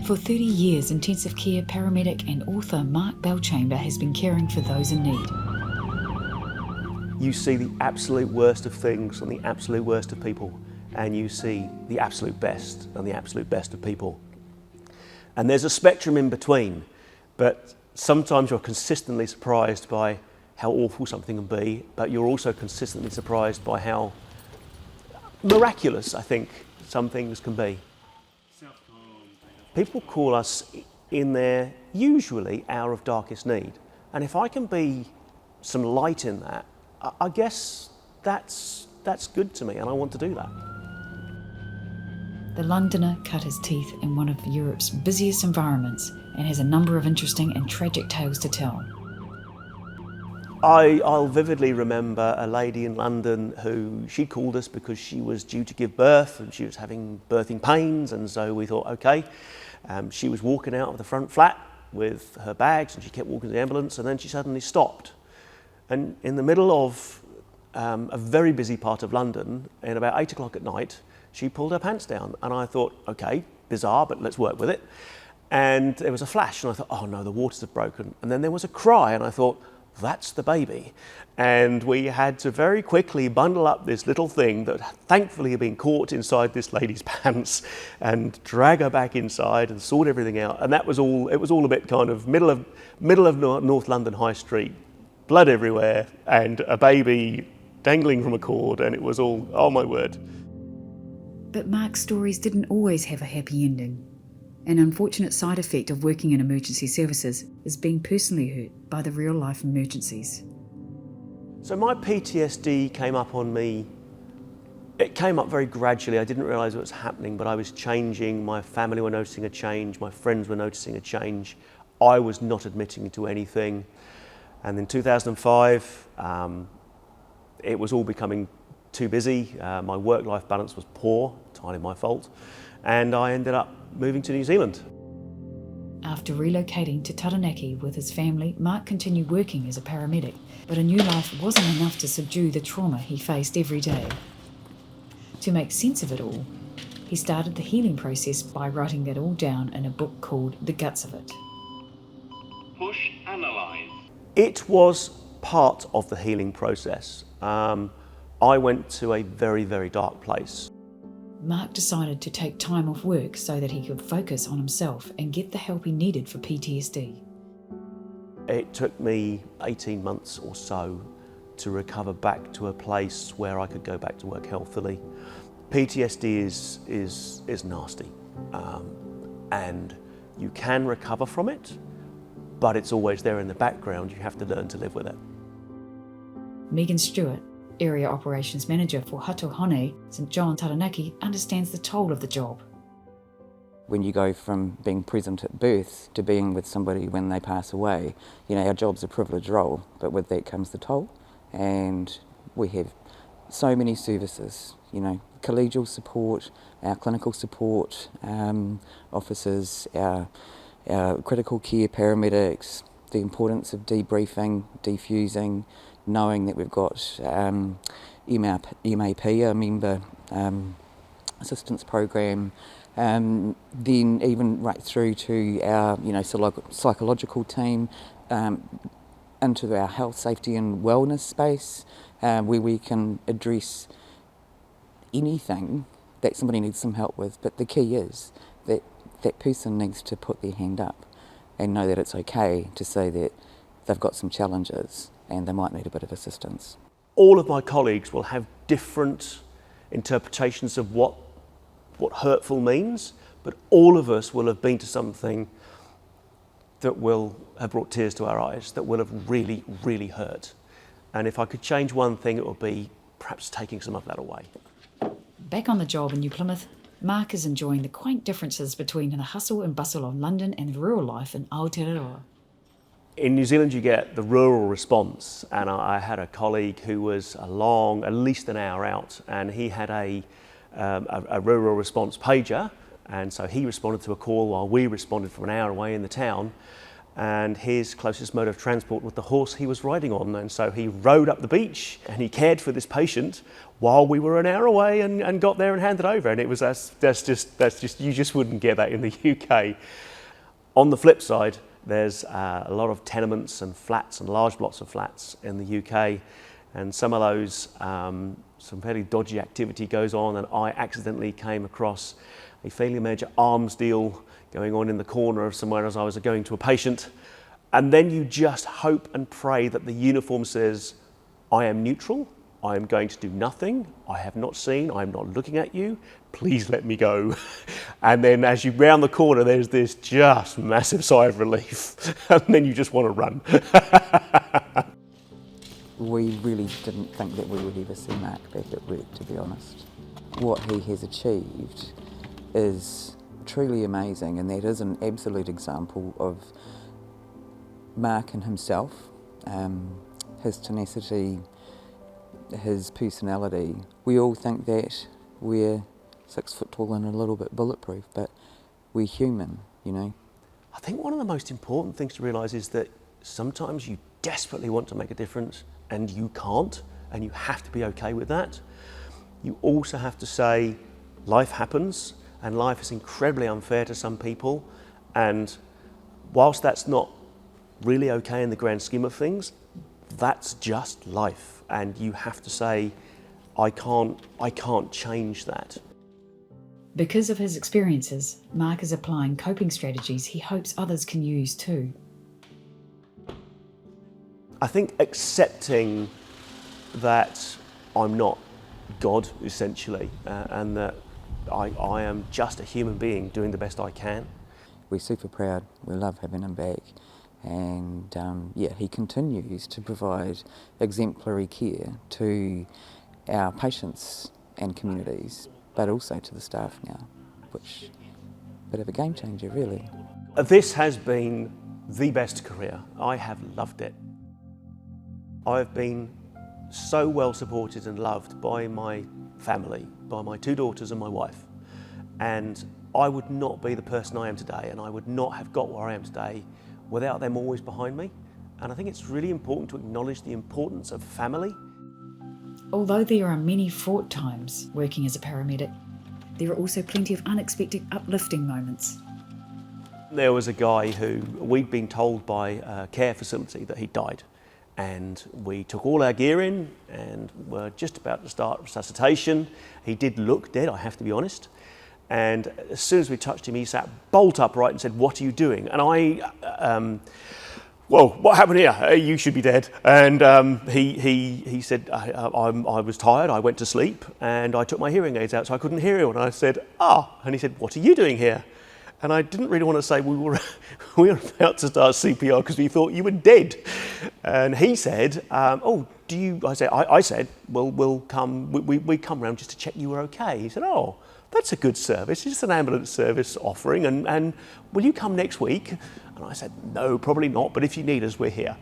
For 30 years, intensive care paramedic and author Mark Belchamber has been caring for those in need. You see the absolute worst of things and the absolute worst of people, and you see the absolute best and the absolute best of people. And there's a spectrum in between, but sometimes you're consistently surprised by how awful something can be, but you're also consistently surprised by how miraculous, I think, some things can be. People call us in their usually hour of darkest need, and if I can be some light in that, I guess that's good to me, and I want to do that. The Londoner cut his teeth in one of Europe's busiest environments and has a number of interesting and tragic tales to tell. I'll vividly remember a lady in London who she called us because she was due to give birth and she was having birthing pains, and so we thought, okay. She was walking out of the front flat with her bags and she kept walking to the ambulance, and then she suddenly stopped. And in the middle of a very busy part of London, at about 8 o'clock at night, she pulled her pants down, and I thought, okay, bizarre, but let's work with it. And there was a flash, and I thought, oh no, the waters have broken. And then there was a cry, and I thought, that's the baby. And we had to very quickly bundle up this little thing that thankfully had been caught inside this lady's pants and drag her back inside and sort everything out. And that was all, it was all a bit kind of middle of North London High Street, blood everywhere, and a baby dangling from a cord, and it was all, oh my word. But Mark's stories didn't always have a happy ending. An unfortunate side effect of working in emergency services is being personally hurt by the real-life emergencies. So my PTSD came up on me. It came up very gradually. I didn't realise it was happening, but I was changing. My family were noticing a change. My friends were noticing a change. I was not admitting to anything. And in 2005, it was all becoming too busy. My work-life balance was poor, entirely my fault. And I ended up moving to New Zealand. After relocating to Taranaki with his family, Mark continued working as a paramedic, but a new life wasn't enough to subdue the trauma he faced every day. To make sense of it all, he started the healing process by writing that all down in a book called The Guts of It. Push analyze. It was part of the healing process. I went to a very, very dark place. Mark decided to take time off work so that he could focus on himself and get the help he needed for PTSD. It took me 18 months or so to recover back to a place where I could go back to work healthily. PTSD is nasty, and you can recover from it, but it's always there in the background. You have to learn to live with it. Megan Stewart, Area Operations Manager for Hatohone, St John, Taranaki, understands the toll of the job. When you go from being present at birth to being with somebody when they pass away, you know, our job's a privileged role, but with that comes the toll. And we have so many services, you know, collegial support, our clinical support officers, our critical care paramedics, the importance of debriefing, defusing, knowing that we've got MAP, a member assistance program, then even right through to our, you know, psychological team, into our health, safety and wellness space, where we can address anything that somebody needs some help with. But the key is that that person needs to put their hand up and know that it's okay to say that they've got some challenges and they might need a bit of assistance. All of my colleagues will have different interpretations of what hurtful means, but all of us will have been to something that will have brought tears to our eyes, that will have really, really hurt. And if I could change one thing, it would be perhaps taking some of that away. Back on the job in New Plymouth, Mark is enjoying the quaint differences between the hustle and bustle of London and rural life in Aotearoa. In New Zealand, you get the rural response, and I had a colleague who was along at least an hour out, and he had a rural response pager, and so he responded to a call while we responded from an hour away in the town. and his closest mode of transport was the horse he was riding on. And so he rode up the beach and he cared for this patient while we were an hour away and got there and handed over. And it was that's just you just wouldn't get that in the UK. On the flip side, there's a lot of tenements and flats and large blocks of flats in the UK, and some of those some fairly dodgy activity goes on, and I accidentally came across a fairly major arms deal going on in the corner of somewhere as I was going to a patient. And then you just hope and pray that the uniform says, I am neutral, I am going to do nothing, I have not seen, I am not looking at you, please let me go. And then as you round the corner, there's this just massive sigh of relief, and then you just want to run. We really didn't think that we would ever see Mark back at work, to be honest. What he has achieved is truly amazing, and that is an absolute example of Mark and himself, his tenacity, his personality. We all think that we're 6 foot tall and a little bit bulletproof, but we're human, you know. I think one of the most important things to realise is that sometimes you desperately want to make a difference and you can't, and you have to be okay with that. You also have to say life happens, and life is incredibly unfair to some people, and whilst that's not really okay in the grand scheme of things, that's just life, and you have to say, I can't change that. Because of his experiences, Mark is applying coping strategies he hopes others can use too. I think accepting that I'm not God, essentially, and that I am just a human being doing the best I can. We're super proud, we love having him back, and he continues to provide exemplary care to our patients and communities, but also to the staff now, which is a bit of a game changer, really. This has been the best career. I have loved it. I've been so well supported and loved by my family, by my 2 daughters and my wife, and I would not be the person I am today, and I would not have got where I am today without them always behind me. And I think it's really important to acknowledge the importance of family. Although there are many fraught times working as a paramedic, there are also plenty of unexpected uplifting moments. There was a guy who we'd been told by a care facility that he died, and we took all our gear in and were just about to start resuscitation. He did look dead, I have to be honest. And as soon as we touched him, he sat bolt upright and said, "What are you doing?" And well, what happened here? You should be dead. And he said, I was tired, I went to sleep, and I took my hearing aids out so I couldn't hear you. And I said, and he said, "What are you doing here?" And I didn't really want to say we were about to start CPR because we thought you were dead. And he said, do you? I said, well, we come round just to check you were okay. He said, "Oh, that's a good service. It's just an ambulance service offering, and will you come next week?" And I said, "No, probably not, but if you need us, we're here."